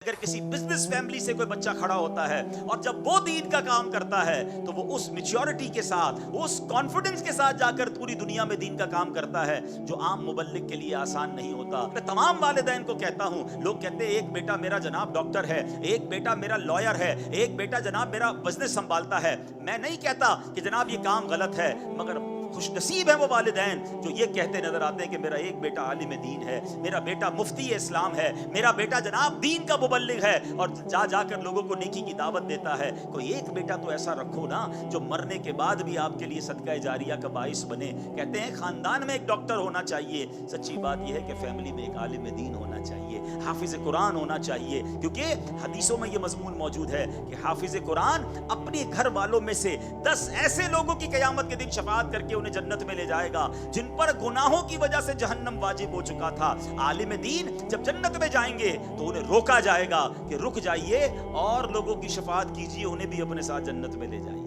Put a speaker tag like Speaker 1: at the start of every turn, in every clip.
Speaker 1: اگر کسی business family سے کوئی بچہ کھڑا ہوتا ہے اور جب وہ دین کا کام کرتا ہے تو وہ اس میچورٹی کے ساتھ، اس کانفیڈنس کے ساتھ جا کر پوری دنیا میں دین کا کام کرتا ہے، جو عام مبلغ کے لیے آسان نہیں ہوتا۔ میں تمام والدین کو کہتا ہوں، لوگ کہتے ہیں ایک بیٹا میرا جناب ڈاکٹر ہے، ایک بیٹا میرا لائر ہے، ایک بیٹا جناب میرا بزنس سنبھالتا ہے۔ میں نہیں کہتا کہ جناب یہ کام غلط ہے، مگر خوش نصیب ہے وہ والدین جو یہ کہتے نظر آتے ہیں کہ میرا ایک بیٹا عالم دین ہے، میرا بیٹا مفتی اسلام ہے، میرا بیٹا جناب دین کا مبلغ ہے، اور جا جا کر لوگوں کو نیکی کی دعوت دیتا ہے۔ کوئی ایک بیٹا تو ایسا رکھو نا جو مرنے کے بعد بھی آپ کے لیے صدقہ جاریہ کا باعث بنے۔ کہتے ہیں خاندان میں ایک ڈاکٹر ہونا چاہیے، سچی بات یہ ہے کہ فیملی میں ایک عالم دین ہونا چاہیے، حافظ قرآن ہونا چاہیے، کیونکہ حدیثوں میں یہ مضمون موجود ہے کہ حافظ قرآن اپنے گھر والوں میں سے 10 ایسے لوگوں کی قیامت کے دن شفاعت کر کے انہیں جنت میں لے جائے گا جن پر گناہوں کی وجہ سے جہنم واجب ہو چکا تھا۔ عالم دین جب جنت میں جائیں گے تو انہیں روکا جائے گا کہ رک جائیے اور لوگوں کی شفاعت کیجیے، انہیں بھی اپنے ساتھ جنت میں لے جائیے۔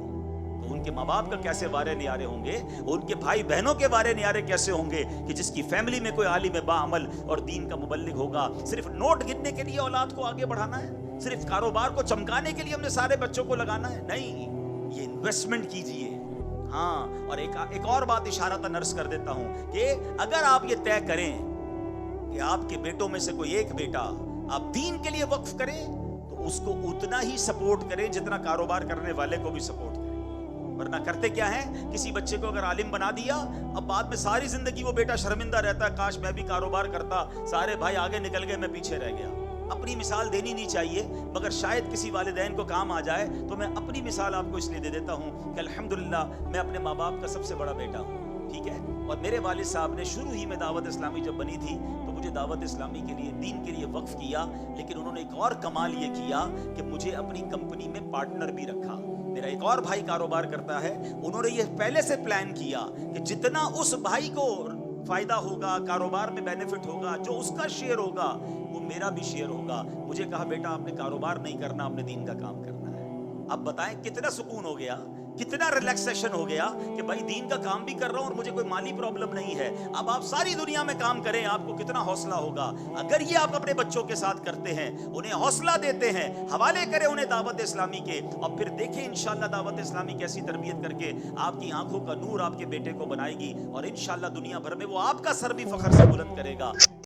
Speaker 1: تو ان کے ماں باپ کا کیسے وارے نیارے ہوں گے، ان کے بھائی بہنوں کے وارے نیارے کیسے ہوں گے کہ جس کی فیملی میں کوئی عالم باعمل اور دین کا مبلغ ہوگا۔ صرف نوٹ گننے کے لیے اولاد کو آگے بڑھانا ہے، صرف کاروبار کو چمکانے کے لیے ہم نے سارے بچوں کو لگانا ہے؟ نہیں، یہ انویسٹمنٹ کیجیے۔ ہاں، اور ایک اور بات اشارتاً عرض کر دیتا ہوں کہ اگر آپ یہ طے کریں کہ آپ کے بیٹوں میں سے کوئی ایک بیٹا آپ دین کے لیے وقف کریں تو اس کو اتنا ہی سپورٹ کریں جتنا کاروبار کرنے والے کو بھی سپورٹ کریں۔ ورنہ کرتے کیا ہیں، کسی بچے کو اگر عالم بنا دیا، اب بعد میں ساری زندگی وہ بیٹا شرمندہ رہتا ہے، کاش میں بھی کاروبار کرتا، سارے بھائی آگے نکل گئے، میں پیچھے رہ گیا۔ اپنی مثال دینی نہیں چاہیے، مگر شاید کسی والدین کو کام آ جائے تو میں اپنی مثال آپ کو اس لیے دے دیتا ہوں کہ الحمدللہ میں اپنے ماں باپ کا سب سے بڑا بیٹا ہوں، ٹھیک ہے؟ اور میرے والد صاحب نے شروع ہی میں دعوت اسلامی جب بنی تھی تو مجھے دعوت اسلامی کے لیے، دین کے لیے وقف کیا، لیکن انہوں نے ایک اور کمال یہ کیا کہ مجھے اپنی کمپنی میں پارٹنر بھی رکھا۔ میرا ایک اور بھائی کاروبار کرتا ہے، انہوں نے یہ پہلے سے پلان کیا کہ جتنا اس بھائی کو فائدہ ہوگا، کاروبار میں بینیفٹ ہوگا، جو اس کا شیئر ہوگا وہ میرا بھی شیئر ہوگا۔ مجھے کہا بیٹا آپ نے کاروبار نہیں کرنا، آپ نے دین کا کام کرنا ہے۔ اب بتائیں کتنا سکون ہو گیا، کتنا ریلیکسیشن ہو گیا کہ بھائی دین کا کام بھی کر رہا ہوں اور مجھے کوئی مالی پرابلم نہیں ہے۔ اب آپ ساری دنیا میں کام کریں، آپ کو کتنا حوصلہ ہوگا۔ اگر یہ آپ اپنے بچوں کے ساتھ کرتے ہیں، انہیں حوصلہ دیتے ہیں، حوالے کریں انہیں دعوت اسلامی کے، اور پھر دیکھیں انشاءاللہ دعوت اسلامی کیسی تربیت کر کے آپ کی آنکھوں کا نور آپ کے بیٹے کو بنائے گی، اور انشاءاللہ دنیا بھر میں وہ آپ کا سر بھی فخر سے بلند کرے گا۔